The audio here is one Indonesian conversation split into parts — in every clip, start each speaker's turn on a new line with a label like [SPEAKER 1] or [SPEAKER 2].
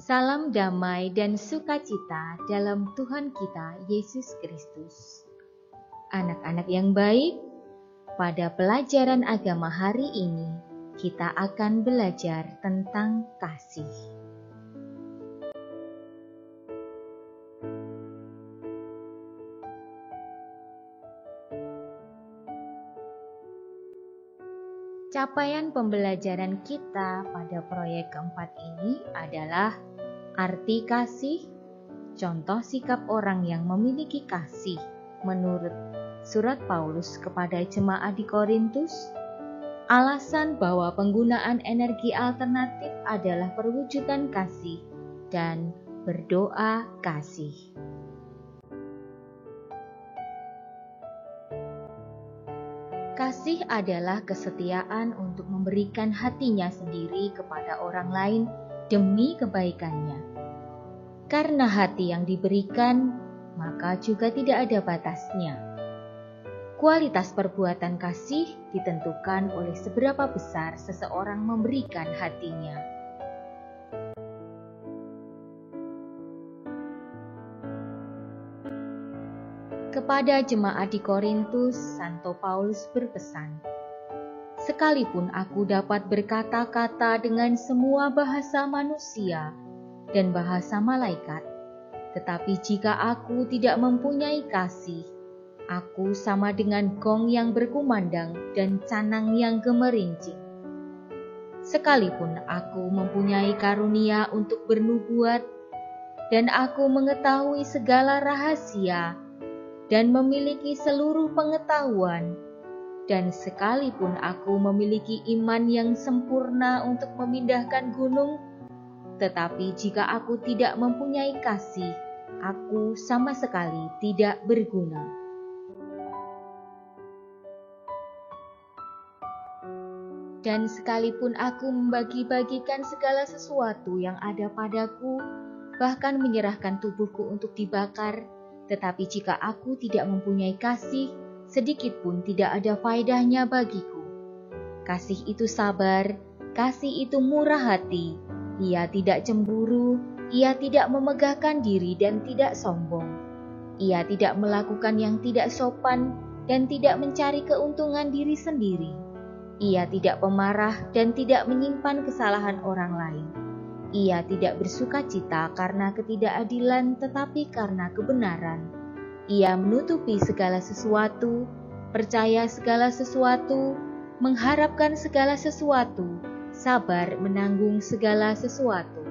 [SPEAKER 1] Salam damai dan sukacita dalam Tuhan kita Yesus Kristus. Anak-anak yang baik, pada pelajaran agama hari ini kita akan belajar tentang kasih. Capaian pembelajaran kita pada proyek keempat ini adalah arti kasih, contoh sikap orang yang memiliki kasih menurut surat Paulus kepada jemaat di Korintus, alasan bahwa penggunaan energi alternatif adalah perwujudan kasih, dan berdoa kasih. Kasih adalah kesetiaan untuk memberikan hatinya sendiri kepada orang lain demi kebaikannya. Karena hati yang diberikan, maka juga tidak ada batasnya. Kualitas perbuatan kasih ditentukan oleh seberapa besar seseorang memberikan hatinya. Kepada jemaat di Korintus, Santo Paulus berpesan, "Sekalipun aku dapat berkata-kata dengan semua bahasa manusia dan bahasa malaikat, tetapi jika aku tidak mempunyai kasih, aku sama dengan gong yang berkumandang dan canang yang gemerincing. Sekalipun aku mempunyai karunia untuk bernubuat, dan aku mengetahui segala rahasia, dan memiliki seluruh pengetahuan, dan sekalipun aku memiliki iman yang sempurna untuk memindahkan gunung, tetapi jika aku tidak mempunyai kasih, aku sama sekali tidak berguna." Dan sekalipun aku membagi-bagikan segala sesuatu yang ada padaku, bahkan menyerahkan tubuhku untuk dibakar, tetapi jika aku tidak mempunyai kasih, sedikit pun tidak ada faedahnya bagiku. Kasih itu sabar, kasih itu murah hati, ia tidak cemburu, ia tidak memegahkan diri dan tidak sombong. Ia tidak melakukan yang tidak sopan dan tidak mencari keuntungan diri sendiri. Ia tidak pemarah dan tidak menyimpan kesalahan orang lain. Ia tidak bersukacita karena ketidakadilan, tetapi karena kebenaran. Ia menutupi segala sesuatu, percaya segala sesuatu, mengharapkan segala sesuatu, sabar menanggung segala sesuatu.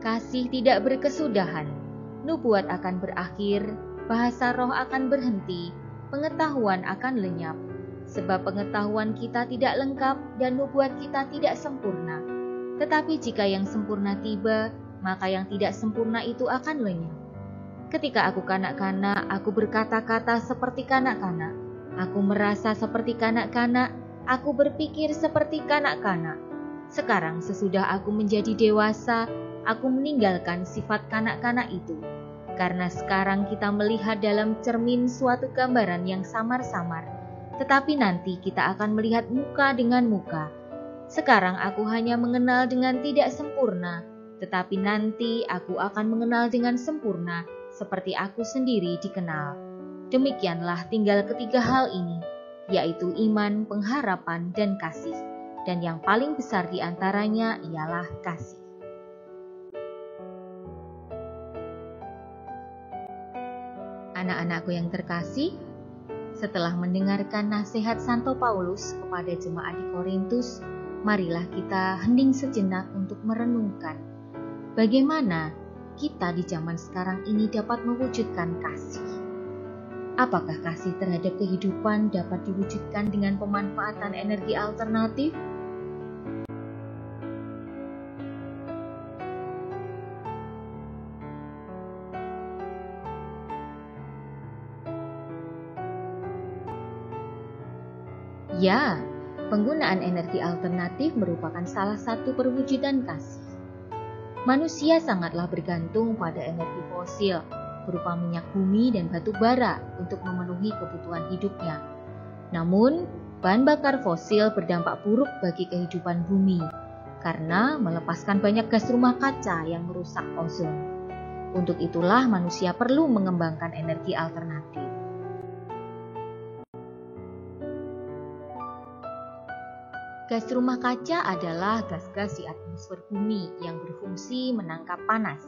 [SPEAKER 1] Kasih tidak berkesudahan, nubuat akan berakhir, bahasa roh akan berhenti, pengetahuan akan lenyap. Sebab pengetahuan kita tidak lengkap dan nubuat kita tidak sempurna. Tetapi jika yang sempurna tiba, maka yang tidak sempurna itu akan lenyap. Ketika aku kanak-kanak, aku berkata-kata seperti kanak-kanak. Aku merasa seperti kanak-kanak, aku berpikir seperti kanak-kanak. Sekarang sesudah aku menjadi dewasa, aku meninggalkan sifat kanak-kanak itu. Karena sekarang kita melihat dalam cermin suatu gambaran yang samar-samar, tetapi nanti kita akan melihat muka dengan muka. Sekarang aku hanya mengenal dengan tidak sempurna, tetapi nanti aku akan mengenal dengan sempurna, seperti aku sendiri dikenal. Demikianlah tinggal ketiga hal ini, yaitu iman, pengharapan, dan kasih. Dan yang paling besar di antaranya ialah kasih. Anak-anakku yang terkasih, setelah mendengarkan nasihat Santo Paulus kepada jemaat di Korintus, marilah kita hening sejenak untuk merenungkan bagaimana kita di zaman sekarang ini dapat mewujudkan kasih. Apakah kasih terhadap kehidupan dapat diwujudkan dengan pemanfaatan energi alternatif? Ya, penggunaan energi alternatif merupakan salah satu perwujudan kasih. Manusia sangatlah bergantung pada energi fosil, berupa minyak bumi dan batu bara untuk memenuhi kebutuhan hidupnya. Namun, bahan bakar fosil berdampak buruk bagi kehidupan bumi karena melepaskan banyak gas rumah kaca yang merusak ozon. Untuk itulah manusia perlu mengembangkan energi alternatif. Gas rumah kaca adalah gas-gas di atmosfer bumi yang berfungsi menangkap panas.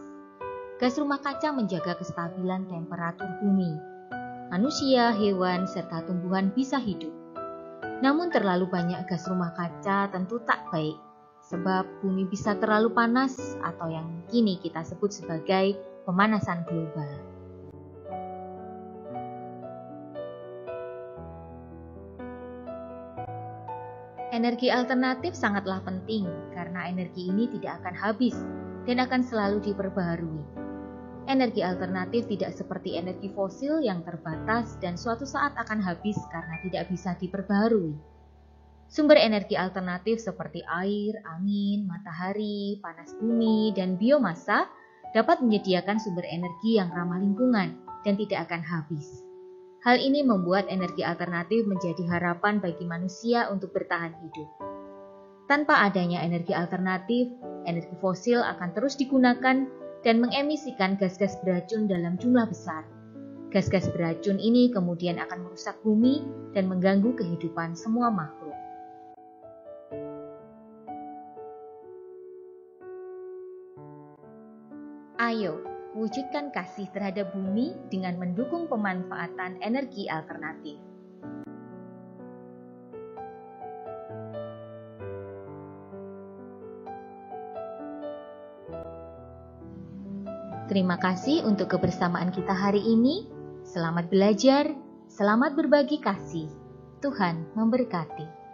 [SPEAKER 1] Gas rumah kaca menjaga kestabilan temperatur bumi. Manusia, hewan, serta tumbuhan bisa hidup. Namun terlalu banyak gas rumah kaca tentu tak baik, sebab bumi bisa terlalu panas atau yang kini kita sebut sebagai pemanasan global. Energi alternatif sangatlah penting karena energi ini tidak akan habis dan akan selalu diperbaharui. Energi alternatif tidak seperti energi fosil yang terbatas dan suatu saat akan habis karena tidak bisa diperbaharui. Sumber energi alternatif seperti air, angin, matahari, panas bumi, dan biomasa dapat menyediakan sumber energi yang ramah lingkungan dan tidak akan habis. Hal ini membuat energi alternatif menjadi harapan bagi manusia untuk bertahan hidup. Tanpa adanya energi alternatif, energi fosil akan terus digunakan dan mengemisikan gas-gas beracun dalam jumlah besar. Gas-gas beracun ini kemudian akan merusak bumi dan mengganggu kehidupan semua makhluk. Ayo, wujudkan kasih terhadap bumi dengan mendukung pemanfaatan energi alternatif. Terima kasih untuk kebersamaan kita hari ini. Selamat belajar, selamat berbagi kasih. Tuhan memberkati.